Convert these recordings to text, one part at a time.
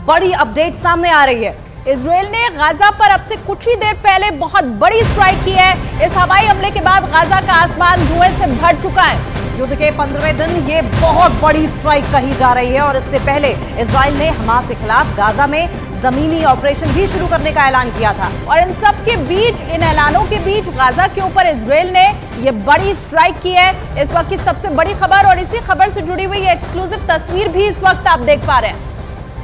बड़ी अपडेट सामने आ रही है। इजराइल ने गाजा पर अब से कुछ ही देर पहले बहुत बड़ी स्ट्राइक की है। इस हवाई हमले के बाद गाजा का आसमान धुएं से भर चुका है। युद्ध के 15वें दिन ये बहुत बड़ी स्ट्राइक कही जा रही है और इससे पहले इजराइल ने हमास के खिलाफ गाजा में जमीनी ऑपरेशन भी शुरू करने का ऐलान किया था। और इन सब के बीच, इन ऐलानों के बीच गाजा के ऊपर इजराइल ने ये बड़ी स्ट्राइक की है। इस वक्त की सबसे बड़ी खबर और इसी खबर से जुड़ी हुई एक्सक्लूसिव तस्वीर भी इस वक्त आप देख पा रहे हैं।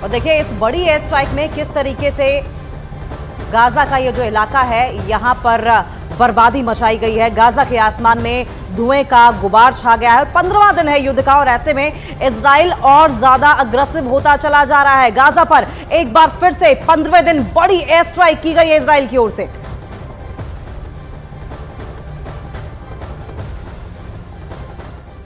और देखिए इस बड़ी एयर स्ट्राइक में किस तरीके से गाजा का ये जो इलाका है यहाँ पर बर्बादी मचाई गई है। गाजा के आसमान में धुएं का गुबार छा गया है और 15वां दिन है युद्ध का और ऐसे में इजराइल और ज्यादा अग्रेसिव होता चला जा रहा है। गाजा पर एक बार फिर से 15वें दिन बड़ी एयर स्ट्राइक की गई है इजराइल की ओर से।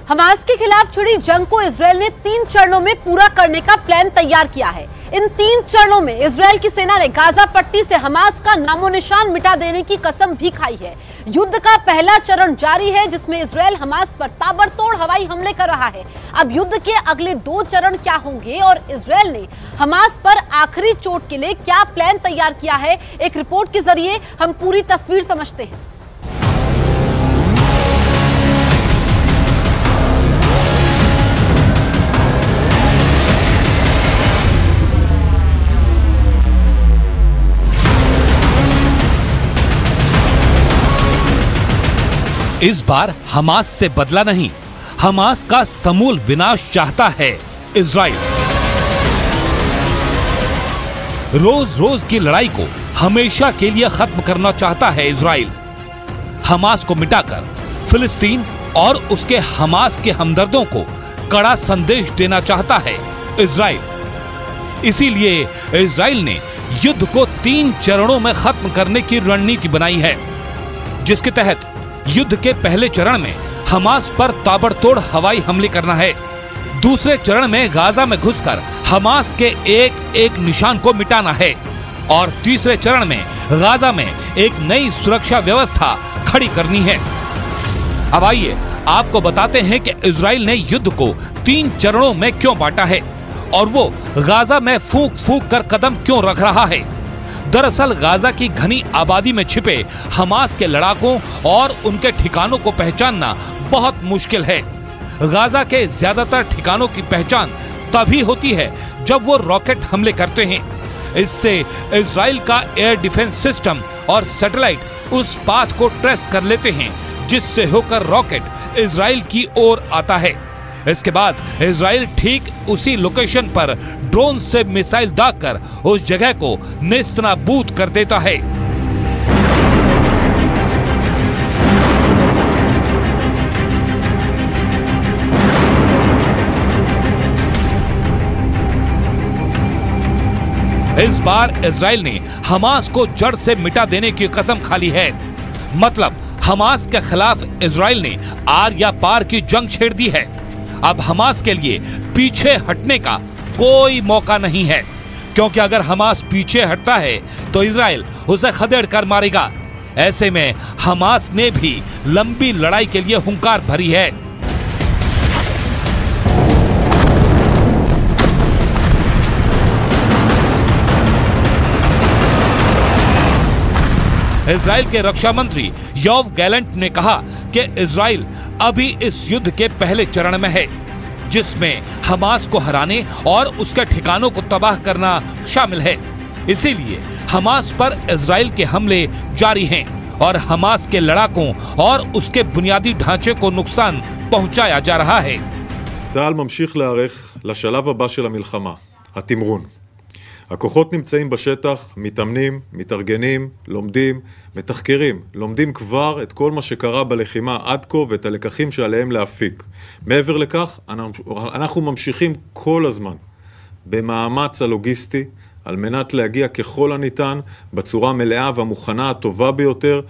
हमास के खिलाफ छिड़ी जंग को इजराइल ने 3 चरणों में पूरा करने का प्लान तैयार किया है। इन 3 चरणों में इजराइल की सेना ने गाजा पट्टी से हमास का नामो निशान मिटा देने की कसम भी खाई है। युद्ध का पहला चरण जारी है जिसमें इजराइल हमास पर ताबड़तोड़ हवाई हमले कर रहा है। अब युद्ध के अगले 2 चरण क्या होंगे और इजराइल ने हमास पर आखिरी चोट के लिए क्या प्लान तैयार किया है, एक रिपोर्ट के जरिए हम पूरी तस्वीर समझते हैं। इस बार हमास से बदला नहीं, हमास का समूल विनाश चाहता है इजराइल। रोज रोज की लड़ाई को हमेशा के लिए खत्म करना चाहता है इजराइल। हमास को मिटाकर फिलिस्तीन और उसके हमास के हमदर्दों को कड़ा संदेश देना चाहता है इजराइल। इसीलिए इजराइल ने युद्ध को 3 चरणों में खत्म करने की रणनीति बनाई है, जिसके तहत युद्ध के पहले चरण में हमास पर ताबड़तोड़ हवाई हमले करना है। दूसरे चरण में गाजा में घुसकर हमास के एक एक निशान को मिटाना है और तीसरे चरण में गाजा में एक नई सुरक्षा व्यवस्था खड़ी करनी है। अब आइए आपको बताते हैं कि इजराइल ने युद्ध को 3 चरणों में क्यों बांटा है और वो गाजा में फूंक फूंक कर कदम क्यों रख रहा है। दरअसल गाजा की घनी आबादी में छिपे हमास के लड़ाकों और उनके ठिकानों को पहचानना बहुत मुश्किल है। गाजा के ज्यादातर ठिकानों की पहचान तभी होती है जब वो रॉकेट हमले करते हैं। इससे इजराइल का एयर डिफेंस सिस्टम और सैटेलाइट उस पाथ को ट्रेस कर लेते हैं जिससे होकर रॉकेट इजराइल की ओर आता है। इसके बाद इजराइल ठीक उसी लोकेशन पर ड्रोन से मिसाइल दागकर उस जगह को नेस्तनाबूद कर देता है। इस बार इजराइल ने हमास को जड़ से मिटा देने की कसम खा ली है। मतलब हमास के खिलाफ इजराइल ने आर या पार की जंग छेड़ दी है। अब हमास के लिए पीछे हटने का कोई मौका नहीं है, क्योंकि अगर हमास पीछे हटता है तो इजराइल उसे खदेड़ कर मारेगा। ऐसे में हमास ने भी लंबी लड़ाई के लिए हुंकार भरी है। इजराइल के रक्षा मंत्री योव गैलेंट ने कहा कि इजराइल अभी इस युद्ध के पहले चरण में है, जिसमें हमास को हराने और उसके ठिकानों को तबाह करना शामिल है। इसीलिए हमास पर इजराइल के हमले जारी हैं और हमास के लड़ाकों और उसके बुनियादी ढांचे को नुकसान पहुंचाया जा रहा है। צה"ל ממשיך להיערך לשלב הבא של המלחמה, התמרון. הכוחות נמצאים בשטח, מתאמנים, מתארגנים, לומדים, מתחקרים, לומדים כבר את כל מה שקרה בלחימה עד כה ואת הלקחים שעליהם להפיק. מעבר לכך, אנחנו ממשיכים כל הזמן במאמץ הלוגיסטי על מנת להגיע ככל הניתן בצורה מלאה והמוכנה הטובה ביותר.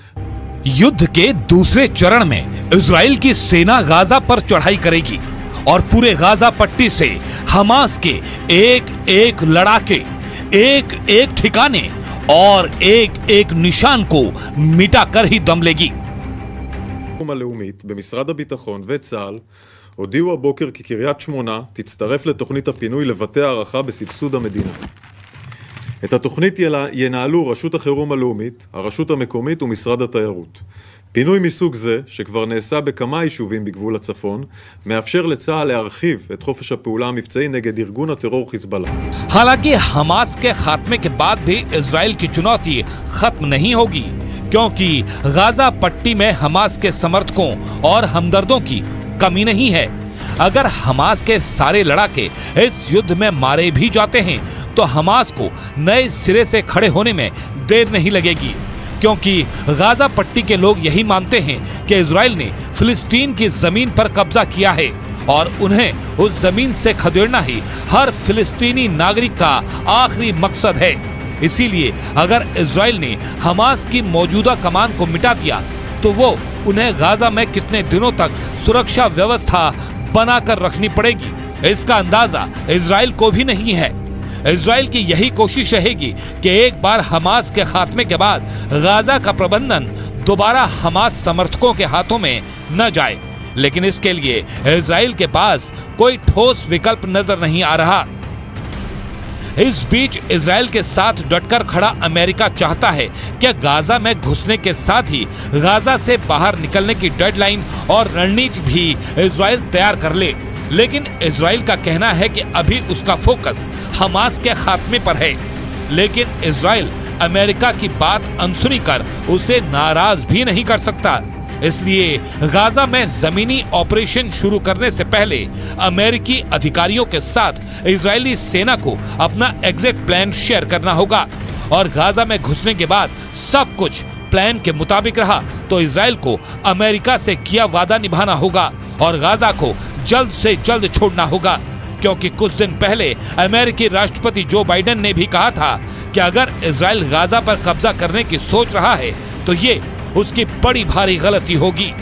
युद्ध के दूसरे चरण में इजराइल की सेना गाजा पर चढ़ाई करेगी और पूरे गाजा पट्टी से हमास के एक एक लड़ाके, एक एक ठिकाने और एक एक निशान को मिटाकर ही दम लेगी। הלאומית במשרד הביטחון וצה"ל הודיעו הבוקר כי קריית שמונה תצטרף לתוכנית הפינוי לבתי הערכה בסבסוד המדינה. את התוכנית ינהלו רשות החירום הלאומית, הרשות המקומית ומשרד התיירות. פינוי מסוג זה, שכבר נעשה בכמה יישובים בגבול הצפון, מאפשר לצה"ל להרחיב את חופש הפעולה המבצעי נגד ארגון הטרור חיזבאללה. हालांकि हमास के खात्मे के बाद भी इजराइल की चुनौती खत्म नहीं होगी, क्योंकि गाजा पट्टी में हमास के समर्थकों और हमदर्दों की कमी नहीं है। अगर हमास के सारे लड़ाके इस युद्ध में मारे भी जाते हैं तो हमास को नए सिरे से खड़े होने में देर नहीं लगेगी, क्योंकि गाजा पट्टी के लोग यही मानते हैं कि इजराइल ने फिलिस्तीन की जमीन पर कब्जा किया है और उन्हें उस जमीन से खदेड़ना ही हर फिलिस्तीनी नागरिक का आखिरी मकसद है। इसीलिए अगर इजराइल ने हमास की मौजूदा कमान को मिटा दिया तो वो उन्हें गाजा में कितने दिनों तक सुरक्षा व्यवस्था बनाकर रखनी पड़ेगी, इसका अंदाजा इजराइल को भी नहीं है। इजराइल की यही कोशिश रहेगी कि एक बार हमास के खात्मे के बाद गाजा का प्रबंधन दोबारा हमास समर्थकों के हाथों में न जाए, लेकिन इसके लिए इजराइल के पास कोई ठोस विकल्प नजर नहीं आ रहा। इस बीच इजराइल के साथ डटकर खड़ा अमेरिका चाहता है कि गाजा में घुसने के साथ ही गाजा से बाहर निकलने की डेडलाइन और रणनीति भी इजराइल तैयार कर ले, लेकिन इजराइल का कहना है कि अभी उसका फोकस हमास के खात्मे पर है। लेकिन इजराइल अमेरिका की बात अनसुनी कर उसे नाराज भी नहीं कर सकता, इसलिए गाजा में जमीनी ऑपरेशन शुरू करने से पहले अमेरिकी अधिकारियों के साथ इजरायली सेना को अपना एग्जिट प्लान शेयर करना होगा और गाजा में घुसने के बाद सब कुछ प्लान के मुताबिक रहा तो इजराइल को अमेरिका से किया वादा निभाना होगा और गाजा को जल्द से जल्द छोड़ना होगा, क्योंकि कुछ दिन पहले अमेरिकी राष्ट्रपति जो बाइडेन ने भी कहा था कि अगर इजराइल गाजा पर कब्जा करने की सोच रहा है तो ये उसकी बड़ी भारी गलती होगी।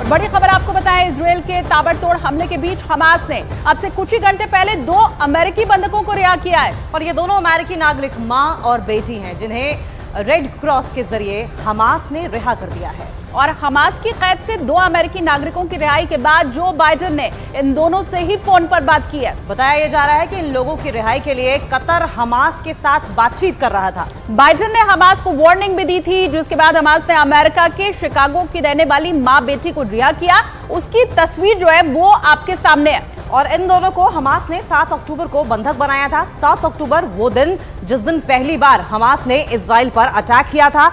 बड़ी खबर आपको बताएं, इजराइल के ताबड़तोड़ हमले के बीच हमास ने अब से कुछ ही घंटे पहले 2 अमेरिकी बंधकों को रिहा किया है और ये दोनों अमेरिकी नागरिक मां और बेटी हैं, जिन्हें रेड क्रॉस के जरिए हमास ने रिहा कर दिया है। और हमास की कैद से 2 अमेरिकी नागरिकों की रिहाई के बाद जो बाइडेन ने इन दोनों से ही फोन पर बात की है। बताया जा रहा है कि इन लोगों की रिहाई के लिए कतर हमास के साथ बातचीत कर रहा था। बाइडेन ने हमास को वार्निंग भी दी थी, जिसके बाद हमास ने अमेरिका के शिकागो की रहने वाली मां बेटी को रिहा किया। उसकी तस्वीर जो है वो आपके सामने है। और इन दोनों को हमास ने 7 अक्टूबर को बंधक बनाया था। 7 अक्टूबर वो दिन जिस दिन पहली बार हमास ने इजराइल पर अटैक किया था।